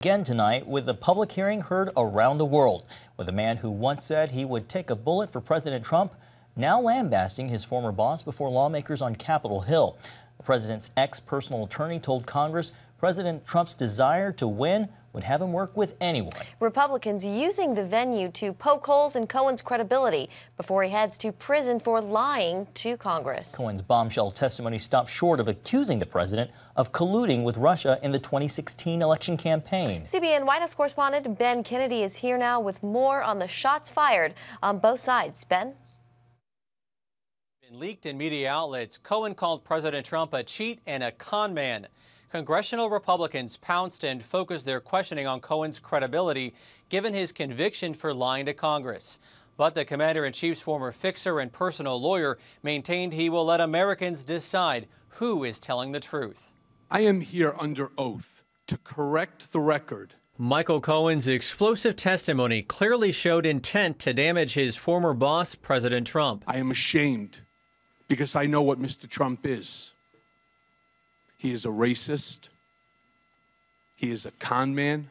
again tonight with a public hearing heard around the world, with a man who once said he would take a bullet for President Trump now lambasting his former boss before lawmakers on Capitol Hill. The president's ex-personal attorney told Congress President Trump's desire to win would have him work with anyone. Republicans using the venue to poke holes in Cohen's credibility before he heads to prison for lying to Congress. Cohen's bombshell testimony stopped short of accusing the president of colluding with Russia in the 2016 election campaign. CBN White House correspondent Ben Kennedy is here now with more on the shots fired on both sides. Ben? Leaked in media outlets, Cohen called President Trump a cheat and a con man. Congressional Republicans pounced and focused their questioning on Cohen's credibility, given his conviction for lying to Congress. But the commander-in-chief's former fixer and personal lawyer maintained he will let Americans decide who is telling the truth. I am here under oath to correct the record. Michael Cohen's explosive testimony clearly showed intent to damage his former boss, President Trump. I am ashamed because I know what Mr. Trump is. He is a racist, he is a con man,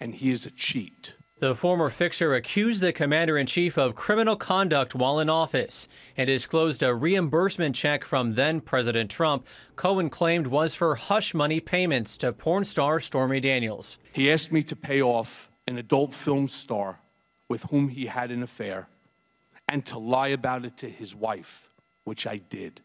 and he is a cheat. The former fixer accused the commander-in-chief of criminal conduct while in office and disclosed a reimbursement check from then-President Trump Cohen claimed was for hush money payments to porn star Stormy Daniels. He asked me to pay off an adult film star with whom he had an affair and to lie about it to his wife, which I did.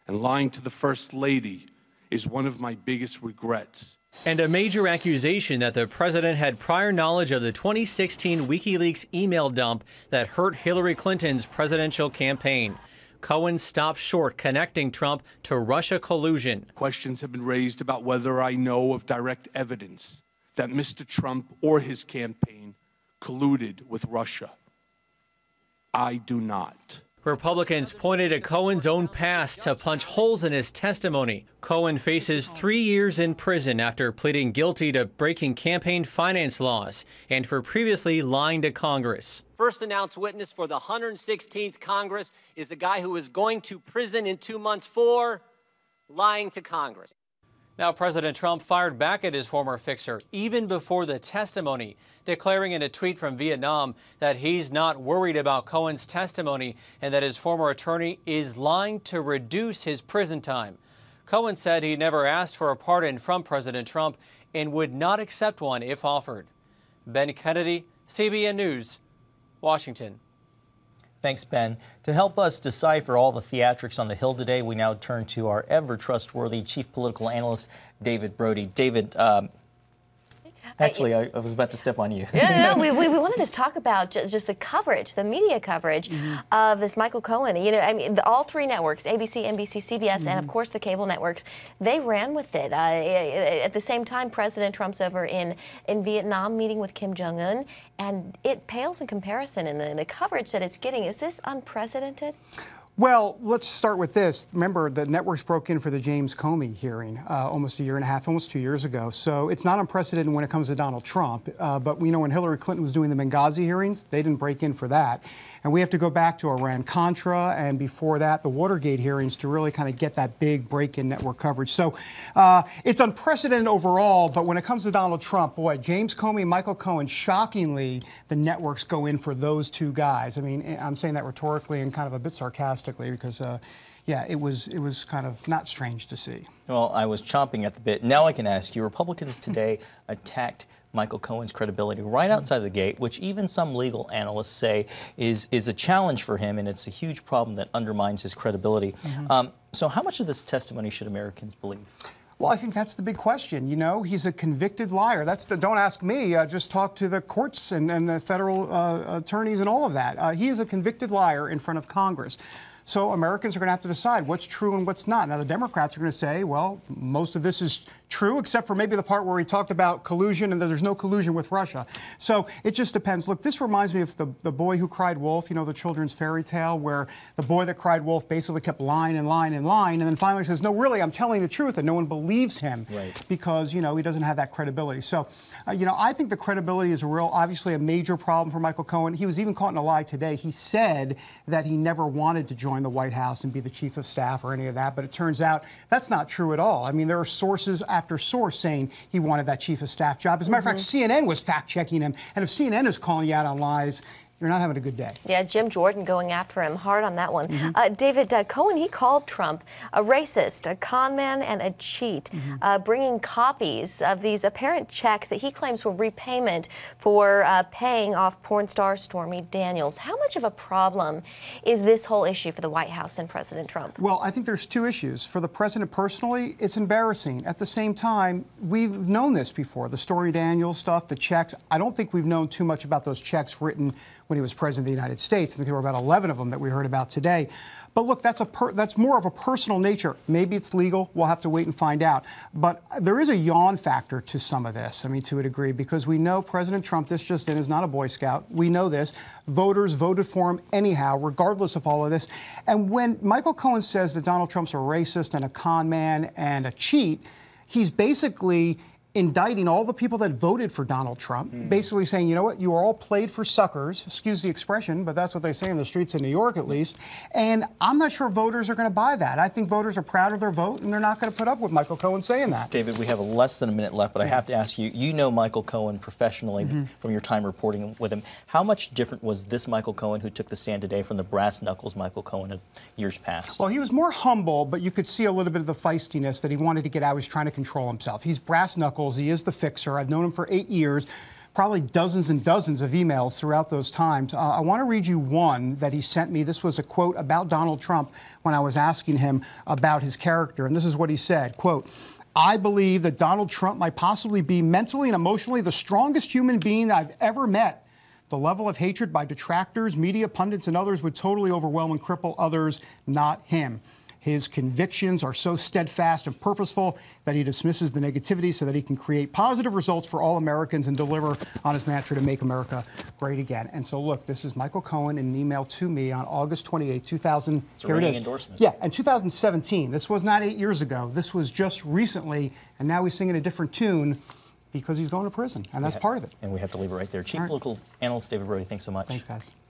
And lying to the First Lady is one of my biggest regrets. And a major accusation that the president had prior knowledge of the 2016 WikiLeaks email dump that hurt Hillary Clinton's presidential campaign. Cohen stopped short connecting Trump to Russia collusion. Questions have been raised about whether I know of direct evidence that Mr. Trump or his campaign colluded with Russia. I do not. Republicans pointed at Cohen's own past to punch holes in his testimony. Cohen faces 3 years in prison after pleading guilty to breaking campaign finance laws and for previously lying to Congress. First announced witness for the 116th Congress is a guy who is going to prison in 2 months for lying to Congress. Now, President Trump fired back at his former fixer even before the testimony, declaring in a tweet from Vietnam that he's not worried about Cohen's testimony and that his former attorney is lying to reduce his prison time. Cohen said he never asked for a pardon from President Trump and would not accept one if offered. Ben Kennedy, CBN News, Washington. Thanks, Ben. To help us decipher all the theatrics on the Hill today, we now turn to our ever-trustworthy chief political analyst, David Brody. David, actually, I was about to step on you. No, we wanted to talk about just the coverage, the media coverage of this Michael Cohen. You know, I mean, all three networks, ABC, NBC, CBS, and of course the cable networks, they ran with it. At the same time, President Trump's over in Vietnam meeting with Kim Jong-un, and it pales in comparison in the coverage that it's getting. Is this unprecedented? Well, let's start with this. Remember, the networks broke in for the James Comey hearing almost a year and a half, almost 2 years ago. So it's not unprecedented when it comes to Donald Trump. But we know when Hillary Clinton was doing the Benghazi hearings, they didn't break in for that. And we have to go back to Iran-Contra and before that, the Watergate hearings to really kind of get that big break-in network coverage. So it's unprecedented overall. But when it comes to Donald Trump, boy, James Comey, Michael Cohen, shockingly, the networks go in for those two guys. I mean, I'm saying that rhetorically and kind of a bit sarcastically because, yeah, it was kind of not strange to see. Well, I was chomping at the bit. Now I can ask you, Republicans today attacked Michael Cohen's credibility right outside the gate, which even some legal analysts say is a challenge for him, and it's a huge problem that undermines his credibility. So how much of this testimony should Americans believe? Well, I think that's the big question. You know, he's a convicted liar. Don't ask me. Just talk to the courts and the federal attorneys and all of that. He is a convicted liar in front of Congress. So Americans are going to have to decide what's true and what's not. Now, the Democrats are going to say, well, most of this is true, except for maybe the part where he talked about collusion and that there's no collusion with Russia. So it just depends. Look, this reminds me of the boy who cried wolf, you know, the children's fairy tale, where the boy that cried wolf basically kept lying and lying and lying, and then finally says, no, really, I'm telling the truth, and no one believes him because, you know, he doesn't have that credibility. So, you know, I think the credibility is obviously a major problem for Michael Cohen. He was even caught in a lie today. He said that he never wanted to join the White House and be the chief of staff or any of that, but it turns out that's not true at all. I mean, there are sources at after source saying he wanted that chief of staff job. As a matter of fact, CNN was fact-checking him. And if CNN is calling you out on lies, you're not having a good day. Yeah, Jim Jordan going after him hard on that one. David, Cohen, he called Trump a racist, a con man, and a cheat, bringing copies of these apparent checks that he claims were repayment for paying off porn star Stormy Daniels. How much of a problem is this whole issue for the White House and President Trump? Well, I think there's two issues. For the president personally, it's embarrassing. At the same time, we've known this before. The Stormy Daniels stuff, the checks. I don't think we've known too much about those checks written when he was president of the United States. I think there were about 11 of them that we heard about today. But look, that's more of a personal nature. Maybe it's legal. We'll have to wait and find out. But there is a yawn factor to some of this, I mean, to a degree, because we know President Trump, this just in, is not a Boy Scout. We know this. Voters voted for him anyhow, regardless of all of this. And when Michael Cohen says that Donald Trump's a racist and a con man and a cheat, he's basically indicting all the people that voted for Donald Trump, basically saying, you know what, you are all played for suckers, excuse the expression, but that's what they say in the streets of New York at least, and I'm not sure voters are going to buy that. I think voters are proud of their vote, and they're not going to put up with Michael Cohen saying that. David, we have less than a minute left, but I have to ask you, you know Michael Cohen professionally from your time reporting with him. How much different was this Michael Cohen who took the stand today from the brass knuckles Michael Cohen of years past? Well, he was more humble, but you could see a little bit of the feistiness that he wanted to get out. He was trying to control himself. He's brass knuckles. He is the fixer. I've known him for 8 years, probably dozens and dozens of emails throughout those times. I want to read you one that he sent me. This was a quote about Donald Trump when I was asking him about his character. And this is what he said, quote, "I believe that Donald Trump might possibly be mentally and emotionally the strongest human being I've ever met. The level of hatred by detractors, media pundits, and others would totally overwhelm and cripple others, not him. His convictions are so steadfast and purposeful that he dismisses the negativity so that he can create positive results for all Americans and deliver on his mantra to make America great again." And so, look, this is Michael Cohen in an email to me on August 28, 2000. It's a ringing endorsement. Yeah, in 2017. This was not 8 years ago. This was just recently, and now he's singing a different tune because he's going to prison, and that's part of it. And we have to leave it right there. Chief Political Analyst David Brody, thanks so much. Thanks, guys.